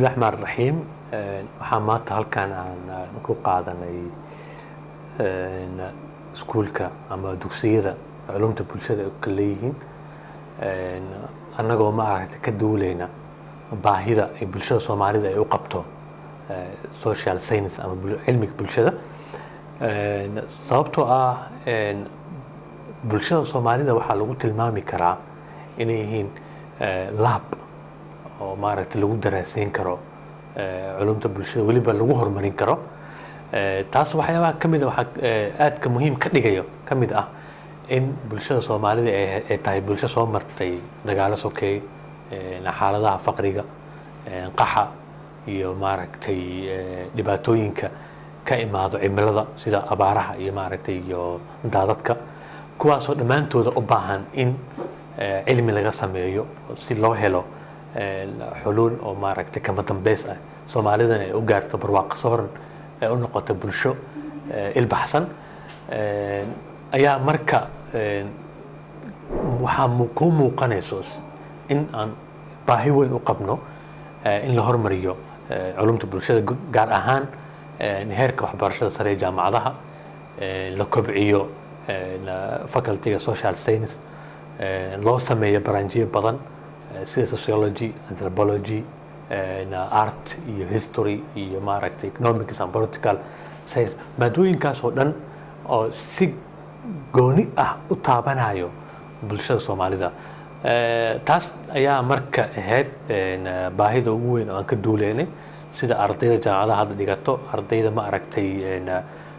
bismillahi raxmaani raxiim. Waxaa maanta halkan aan ku qaadanay iskuulka ama dugsiyada culumta bulshada ay ka leeyihiin annagoo maaragtay ka duuleyna baahida ay bulshada Soomaalida ay u qabto social science ama cilmiga bulshada. Sababtoo ah bulshada Soomaalida waxaa lagu tilmaami karaa inay yihiin lab oo maaragtay lagu daraasayn karo culumta bulshada weliba lagu horumarin karo. taas waxyaabaha ka mid ah aadka muhiim ka dhigayo ka mid ah in bulshada Soomaalida ay tahay bulsho soo martay dagaalo sokeey, xaaladaha faqriga, qaxa iyo maaragtay dhibaatooyinka ka imaado cimilada sida abaaraha iyo maaragtay iyo daadadka, kuwaasoo dhammaantooda u baahan in cilmi laga sameeyo si loo helo xuluul oo maaragtay kama dambeys ah Soomaalidana ay u gaarto barwaaqo sooran ay u noqoto bulsho ilbaxsan. ayaa marka waxaa ku muuqanayso in aan baahi weyn u qabno in la hormariyo culumta bulshada gaar ahaan heerka waxbarashada sare ee jaamacadaha, la kobciyo facultyga social science, loo sameeyo branchyo badan sida sociology, anthropology, art iyo history iyo maaragtay economics and political science. maadooyinkaas oo dhan oo si gooni ah u taabanayo bulshada Soomaalida. taas ayaa marka ahayd baahida ugu weyn oo aan ka duuleynay sida ardayda jaamacadaha hadda dhigato, ardayda maaragtay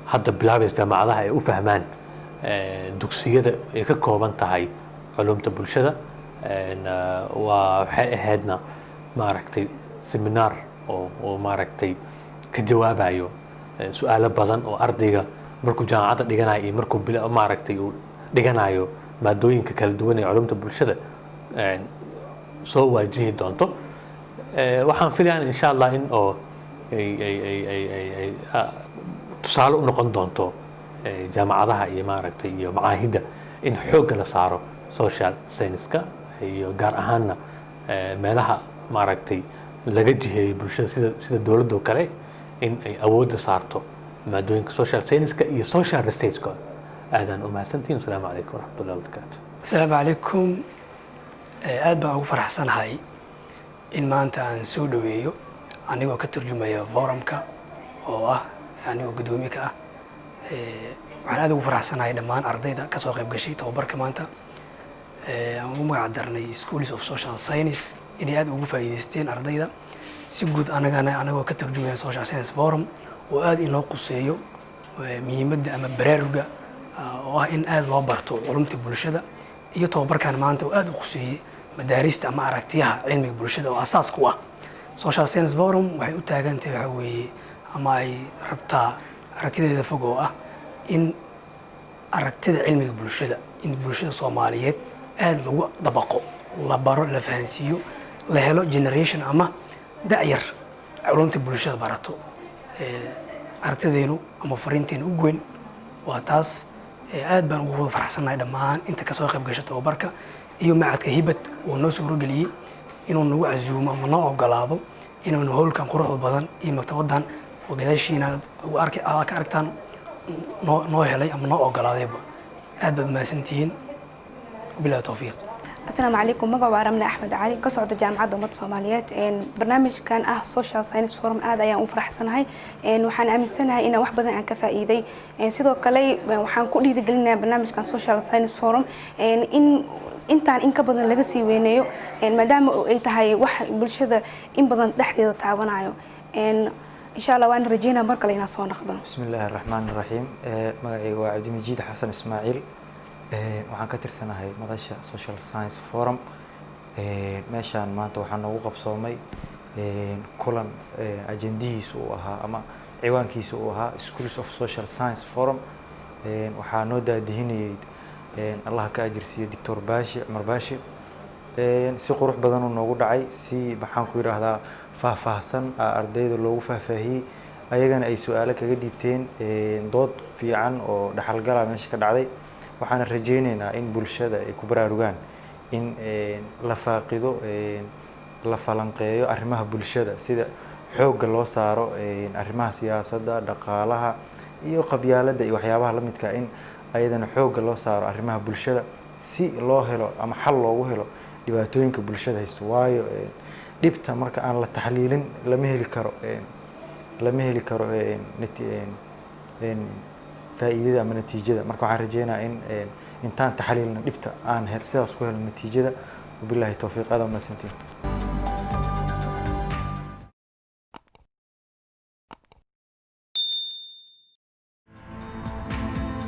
hadda bilaabaysa jaamacadaha ay u fahmaan dugsiyada ay ka kooban tahay culumta bulshada. waxay ahaydna maaragtay seminar oo maaragtay ka jawaabayo su'aalo badan oo ardayga markuu jaamacadda dhiganayo iyo markuu maaragtay uu dhiganayo maadooyinka kala duwan ee culumta bulshada soo waajihi doonto. waxaan filayaa insha Allah in oo ay tusaale u noqon doonto jaamacadaha iyo maaragtay iyo macaahidda in xoogga la saaro social science-ka iyo gaar ahaanna meelaha maaragtay laga jiheeyay bulshada sida dowladda oo kale in ay awoodda saarto maadooyinka social science-ka iyo social research-ka. aadaan u mahadsantihiin. Asalaamu calaykum waraxmatullahi wabarakaatu. Asalaamu calaykum. aad baan ugu faraxsanahay in maanta aan soo dhaweeyo anigoo ka turjumaya forumka oo ah anigoo gudoomiye ka ah. waxaan aad ugu faraxsanahay dhammaan ardayda ka soo qayb gashay tababarka maanta aan ugu magac darnay Schools of Social Science inay aad ugu faa'iideysteen ardayda. si guud anagoo ka turjumaya Social Science Forum oo aad in loo quseeyo muhiimadda ama baraaruga oo ah in aad loo barto culumta bulshada iyo tababarkan maanta oo aad u quseeyay madaarista ama aragtiyaha cilmiga bulshada oo asaas ku ah. Social Science Forum waxay u taagan tahay waxa weeye ama ay rabtaa aragtideeda fog oo ah in aragtida cilmiga bulshada in bulshada Soomaaliyeed aad lagu dabaqo, la baro, la fahansiiyo, la helo generation ama da'yar culumta bulshada barato. aragtideenu ama fariinteenu ugu weyn waa taas. aad baan ugu faraxsanahay dhammaan inta ka soo qayb gashay tababarka iyo macadka hibad oo noo soo rogeliyay inuu nagu casuumo ama noo ogolaado inaanu howlkan quruxda badan iyo maktabadan oo gadaashiina ka aragtaan noo helay ama noo ogolaadayba. aad baad mahadsantihiin. billahi tawfiiq. السلام عليكم. مقعوا رملة أحمد علي قصعد الجامعة ضمت الصوماليات برنامج كان سوشيال ساينس فورم هذا يعني أفرح سنة وحن أمن سنة إنه واحد بدنا عن كفائدة سيدو كلي وحن كل يد قلنا برنامج كان سوشيال ساينس فورم إن كبدنا لقسي وينيو ما دام إيتهاي واحد بالشدة إن بدنا تحديد التعاون عيو إن شاء الله وأنا رجينا بركة لنا صون نخدم. بسم الله الرحمن الرحيم. مقعي وعبد المجيد حسن إسماعيل. waxaan ka tirsanahay madasha Social Science Forum. meeshaan maanta waxaan noogu qabsoomay kulan ajendihiisu uu ahaa ama ciwaankiisu uu ahaa Schools of Social Science Forum. waxaa noo daadihinayay Allah ka ajirsiiyo Dr. Baashi Umar Baashi. si qurux badan uu noogu dhacay, si maxaan ku yiraahdaa faahfaahsan ardayda loogu faahfaahiyay, ayagana ay su'aalo kaga dhiibteen dood fiican oo dhaxalgala meesha ka dhacday. waxaan rajaynaynaa in bulshada ay ku baraarugaan in la faaqido la falanqeeyo arrimaha bulshada sida xoogga loo saaro arrimaha siyaasadda dhaqaalaha iyo qabyaaladda iyo waxyaabaha la midka in ayadana xoogga loo saaro arrimaha bulshada si loo helo ama xal loogu helo dhibaatooyinka bulshada haysto waayo dhibta marka aan la taxliilin lama heli karo faa'iidada ama natiijada marka waxaan rajeynayaa in intaan taxliilna dhibta aan sidaas ku helno natiijada wabilaahi towfiiq aad u mahadsantiin